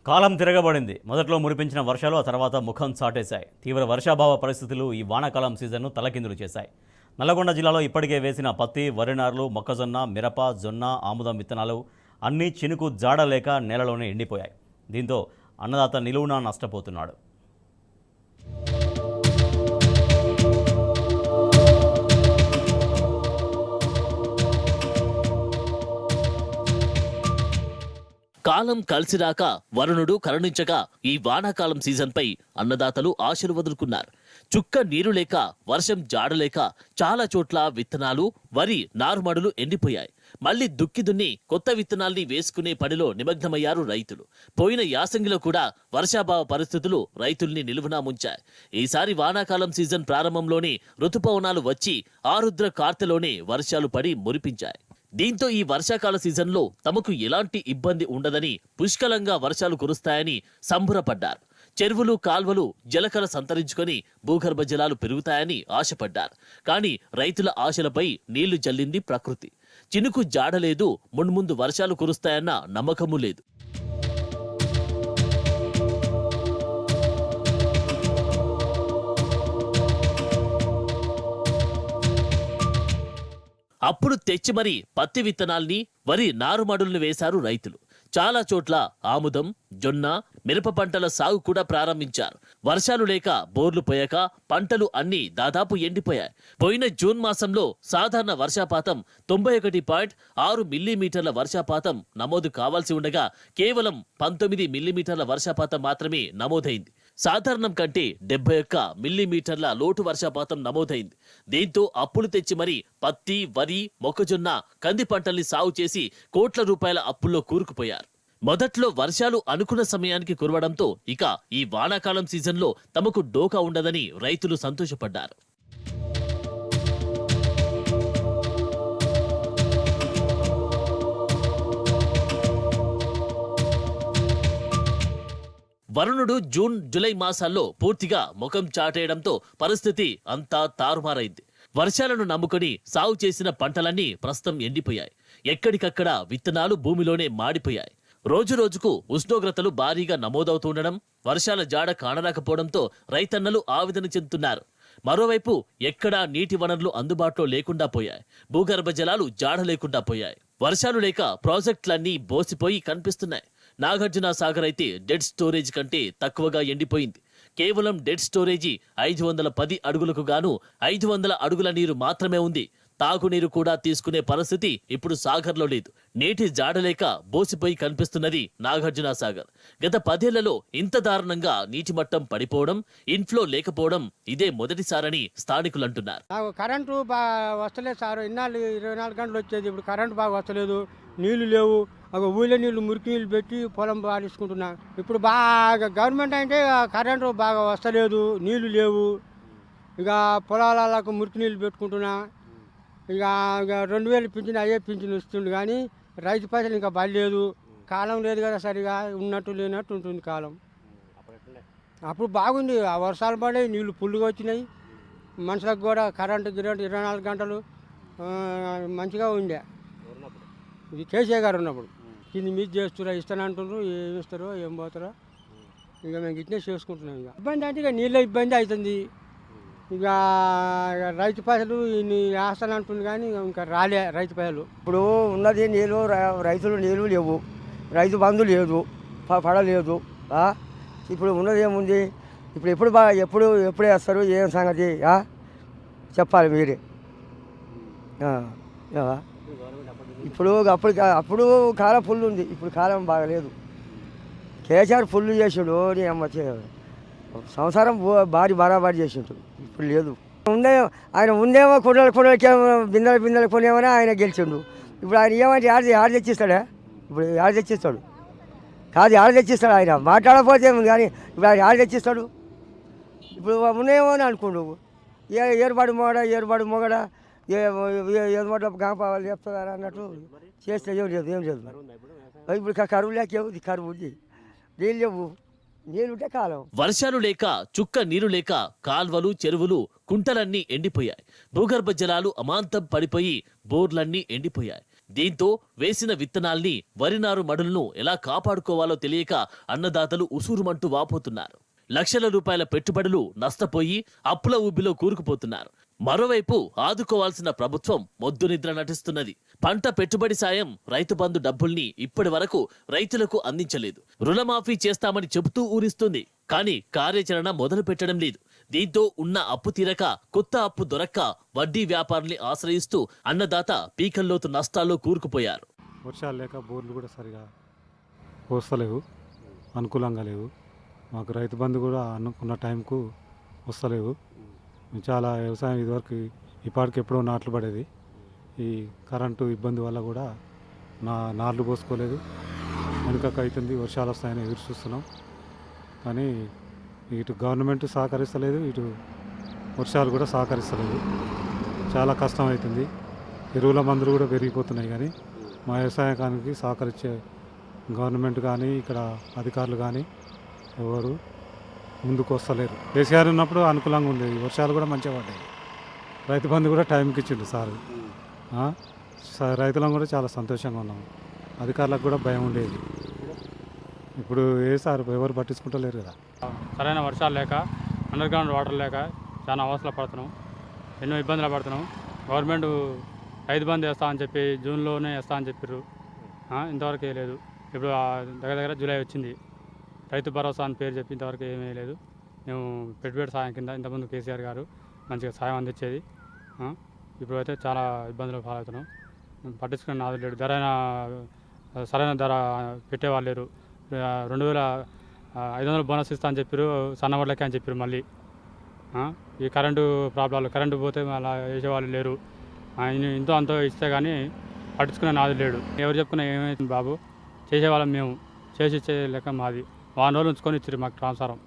కాలం తిరగబడింది. మొదట్లో మురిపించిన వర్షాలు ఆ తర్వాత ముఖం చాటేశాయి. తీవ్ర వర్షాభావ పరిస్థితులు ఈ వానాకాలం సీజన్ను తలకిందులు చేశాయి. నల్లగొండ జిల్లాలో ఇప్పటికే వేసిన పత్తి, వరి నారులు, మొక్కజొన్న, మిరప, జొన్న, ఆముదం విత్తనాలు అన్నీ చినుకు జాడలేక నేలలోనే ఎండిపోయాయి. దీంతో అన్నదాత నిలువునా నష్టపోతున్నాడు. కాలం కలిసిరాక వరుణుడు కరుణించగా ఈ వానాకాలం సీజన్పై అన్నదాతలు ఆశలు వదులుకున్నారు. చుక్క నీరు లేక, వర్షం జాడలేక చాలా చోట్ల విత్తనాలు, వరి నారుమడులు ఎండిపోయాయి. మళ్లీ దుక్కి దున్ని కొత్త విత్తనాల్ని వేసుకునే పనిలో నిమగ్నమయ్యారు రైతులు. పోయిన యాసంగిలో కూడా వర్షాభావ పరిస్థితులు రైతుల్ని నిలువునా ముంచాయి. ఈసారి వానాకాలం సీజన్ ప్రారంభంలోనే రుతుపవనాలు వచ్చి ఆరుద్ర కార్తెలోనే వర్షాలు పడి మురిపించాయి. దీంతో ఈ వర్షాకాల సీజన్లో తమకు ఎలాంటి ఇబ్బంది ఉండదని, పుష్కలంగా వర్షాలు కురుస్తాయని సంబురపడ్డారు. చెరువులు, కాల్వలు జలకల సంతరించుకొని భూగర్భ జలాలు పెరుగుతాయని ఆశపడ్డారు. కానీ రైతుల ఆశలపై నీళ్లు జల్లింది ప్రకృతి. చినుకు జాడలేదు, మున్ముందు వర్షాలు కురుస్తాయన్న నమ్మకమూ లేదు. అప్పుడు తెచ్చి మరీ పత్తి విత్తనాల్ని, వరి నారుమడుల్ని వేశారు రైతులు. చాలా చోట్ల ఆముదం, జొన్న, మిరప పంటల సాగు కూడా ప్రారంభించారు. వర్షాలు లేక బోర్లు పోయాక పంటలు అన్నీ దాదాపు ఎండిపోయాయి. పోయిన జూన్ మాసంలో సాధారణ వర్షపాతం 91.6 మిల్లీమీటర్ల వర్షపాతం నమోదు కావాల్సి ఉండగా కేవలం 19 మిల్లీమీటర్ల వర్షపాతం మాత్రమే నమోదైంది. సాధారణం కంటే 71 మిల్లీమీటర్ల లోటు వర్షపాతం నమోదైంది. దీంతో అప్పులు తెచ్చి మరీ పత్తి, వరి, మొక్కజొన్న, కంది పంటల్ని సాగు చేసి కోట్ల రూపాయల అప్పుల్లో కూరుకుపోయారు. మొదట్లో వర్షాలు అనుకున్న సమయానికి కురవడంతో ఇక ఈ వానాకాలం సీజన్లో తమకు డోకా ఉండదని రైతులు సంతోషపడ్డారు. వరుణుడు జూన్, జూలై మాసాల్లో పూర్తిగా ముఖం చాటేయడంతో పరిస్థితి అంతా తారుమారైంది. వర్షాలను నమ్ముకొని సాగు చేసిన పంటలన్నీ ప్రస్తుతం ఎండిపోయాయి. ఎక్కడికక్కడ విత్తనాలు భూమిలోనే మాడిపోయాయి. రోజురోజుకు ఉష్ణోగ్రతలు భారీగా నమోదవుతుండడం, వర్షాల జాడ కానరాకపోవడంతో రైతన్నలు ఆవేదన చెందుతున్నారు. మరోవైపు ఎక్కడా నీటి వనరులు అందుబాటులో లేకుండా పోయాయి. భూగర్భ జలాలు జాడ లేకుండా పోయాయి. వర్షాలు లేక ప్రాజెక్టులన్నీ బోసిపోయి కనిపిస్తున్నాయి. నాగార్జున సాగర్ అయితే డెడ్ స్టోరేజ్ కంటే తక్కువగా ఎండిపోయింది. కేవలం డెడ్ స్టోరేజీ 510 అడుగులకు గాను 500 అడుగుల నీరు మాత్రమే ఉంది. తాగునీరు కూడా తీసుకునే పరిస్థితి ఇప్పుడు సాగర్లో లేదు. నీటి జాడలేక బోసిపోయి కనిపిస్తున్నది నాగార్జున సాగర్. గత 10 ఏళ్లలో ఇంత దారుణంగా నీటి మట్టం పడిపోవడం, ఇన్ఫ్లో లేకపోవడం ఇదే మొదటిసారని స్థానికులు అంటున్నారు. కరెంటు వస్తలేదు సార్. ఇన్నాళ్ళు 24 గంటలు వచ్చేది, ఇప్పుడు కరెంటు బాగా వస్తలేదు, నీళ్లు లేవు. ఊళ్ళో నీళ్లు, మురికి నీళ్ళు పెట్టి పొలం పాలించుకుంటున్నా. ఇప్పుడు బాగా గవర్నమెంట్ అంటే కరెంటు బాగా వస్తలేదు, నీళ్లు లేవు. ఇక పొలాలకు మురికి నీళ్ళు పెట్టుకుంటున్నా. ఇక 2000 పింఛన్ అయ్యే పింఛన్ వస్తుంది, కానీ రైతు పైసలు ఇంకా పడలేదు. కాలం లేదు కదా, సరిగా ఉన్నట్టు లేనట్టు ఉంటుంది కాలం. అప్పుడు బాగుంది, ఆ వర్షాలు పడి నీళ్లు ఫుల్గా వచ్చినాయి. మనుషులకు కూడా కరెంటు 24 గంటలు మంచిగా ఉండే. ఇది కేసీఆర్ గారు ఉన్నప్పుడు కింది మీద చేస్తురా, ఇస్తానంటున్నారు. ఏమి ఇస్తారో ఏం పోతారో ఇక మేము ఇట్నే చేసుకుంటున్నాం. ఇక ఇబ్బంది అంటే ఇక నీళ్ళ ఇబ్బంది అవుతుంది. ఇక రైతు పైసలు వేస్తానంటుంది, కానీ ఇంకా రాలే రైతు పైసలు. ఇప్పుడు ఉన్నది నీళ్ళు, రైతులు నీళ్ళు లేవు, రైతు బంధు లేదు, పడలేదు. ఇప్పుడు ఉన్నది ఏముంది? ఇప్పుడు ఎప్పుడు వేస్తారు, ఏం సంగతి చెప్పాలి మీరే. ఇప్పుడు అప్పుడు కాలం ఫుల్ ఉంది, ఇప్పుడు కాలం బాగలేదు. కేసీఆర్ ఫుల్ చేసాడు, నీ అమ్మ సంసారం బరాబరి చేసిండు. ఇప్పుడు లేదు. ఆయన ఉందేమో కుండలకి బిందెలు కొనేమని ఆయన గెలిచిండు. ఇప్పుడు ఆయన ఏమంటే ఆడ తెచ్చిస్తాడా? ఇప్పుడు ఆడ తెచ్చిస్తాడు కాదు, ఆడ తెచ్చిస్తాడు. ఆయన మాట్లాడకపోతే కానీ ఇప్పుడు ఆయన ఆడ తెచ్చిస్తాడు. ఇప్పుడు ఉన్నాయేమో అని అనుకోండు. ఏర్పాటు మొగడా ఏదో గాంపాలు చెప్తారా అన్నట్టు చేస్తే ఏం లేదు. ఇప్పుడు కరువు లేక కరువు ఉంది, నీళ్ళు లేవు. నీళ్ళుంటే కాలం. వర్షాలు లేక, చుక్క నీరు లేక కాల్వలు, చెరువులు, కుంటలన్నీ ఎండిపోయాయి. భూగర్భ జలాలు అమాంతం పడిపోయి బోర్లన్నీ ఎండిపోయాయి. దీంతో వేసిన విత్తనాల్ని వరి నారు మడులను ఎలా కాపాడుకోవాలో తెలియక అన్నదాతలు ఉసూరుమంటూ వాపోతున్నారు. లక్షల రూపాయల పెట్టుబడులు నష్టపోయి అప్పుల ఊబిలో కూరుకుపోతున్నారు. మరోవైపు ఆదుకోవాల్సిన ప్రభుత్వం మొద్దు నిద్ర నటిస్తున్నది. పంట పెట్టుబడి సాయం, రైతు బంధు డబ్బుల్ని ఇప్పటి వరకు రైతులకు అందించలేదు. రుణమాఫీ చేస్తామని చెబుతూ ఊరిస్తుంది. కానీ కార్యాచరణ మొదలు పెట్టడం లేదు. దీంతో ఉన్న అప్పు తీరక కొత్త అప్పు దొరక్క వడ్డీ వ్యాపారుల్ని ఆశ్రయిస్తూ అన్నదాత పీకల్లోతు నష్టాల్లో కూరుకుపోయారు. వర్షాలు లేక బోర్లు కూడా సరిగా వస్తలేవు, అనుకూలంగా లేవు. మాకు రైతు బంధు కూడా అనుకున్న టైంకు వస్తలేవు. చాలా వ్యవసాయం ఇదివరకు ఇప్పటికి ఎప్పుడో నాట్లు పడేది. ఈ కరెంటు ఇబ్బంది వల్ల కూడా నాట్లు పోసుకోలేదు. వెనుకకు అవుతుంది. వర్షాలు వస్తాయని ఎదురు చూస్తున్నాం. కానీ ఇటు గవర్నమెంట్ సహకరిస్తలేదు, ఇటు వర్షాలు కూడా సహకరిస్తలేదు. చాలా కష్టం అవుతుంది. ఎరువుల మందులు కూడా పెరిగిపోతున్నాయి. కానీ మా వ్యవసాయానికి సహకరించే గవర్నమెంట్ కానీ ఇక్కడ అధికారులు కానీ ఎవరు ముందుకు వస్తలేరు. కేసీఆర్ ఉన్నప్పుడు అనుకూలంగా ఉండేది. వర్షాలు కూడా మంచిగా పడ్డాయి. రైతు బంధు కూడా టైంకి ఇచ్చిండు సార్. రైతులం కూడా చాలా సంతోషంగా ఉన్నాం. అధికారులకు కూడా భయం ఉండేది. ఇప్పుడు సార్ ఎవరు పట్టించుకుంటలేరు కదా. సరైన వర్షాలు లేక, అండర్ గ్రౌండ్ వాటర్ లేక చాలా అవస్థలు పడుతున్నాం. ఎన్నో ఇబ్బందులు పడుతున్నాం. గవర్నమెంట్ రైతు బంధు వేస్తా అని చెప్పి జూన్లోనే వేస్తా అని చెప్పారు. ఇంతవరకు వేయలేదు. ఇప్పుడు దగ్గర జూలై వచ్చింది. రైతు భరోసా అని పేరు చెప్పి ఇంతవరకు ఏమీ లేదు. మేము పెట్టుబడి సాయం కింద ఇంతకుముందు కేసీఆర్ గారు మంచిగా సాయం అందించేది. ఇప్పుడు అయితే చాలా ఇబ్బందులు పాలవుతున్నాం. పట్టించుకునే నాదు లేడు. సరైన ధర పెట్టేవాళ్ళు లేరు. 2500 బోనస్ ఇస్తా అని చెప్పారు. సన్నవాళ్ళకే అని చెప్పారు. మళ్ళీ ఈ కరెంటు ప్రాబ్లాలు, కరెంటు పోతే అలా వేసేవాళ్ళు లేరు. ఇంతో అంతో ఇస్తే కానీ పట్టించుకునే నాదు లేడు. ఎవరు చెప్పుకున్నా ఏమైతుంది బాబు, చేసేవాళ్ళం మేము, చేసి ఇచ్చే లెక్క మాది. 1 రోజులు ఉంచుకొని ఇచ్చారు మాకు ట్రాన్స్ఫారం.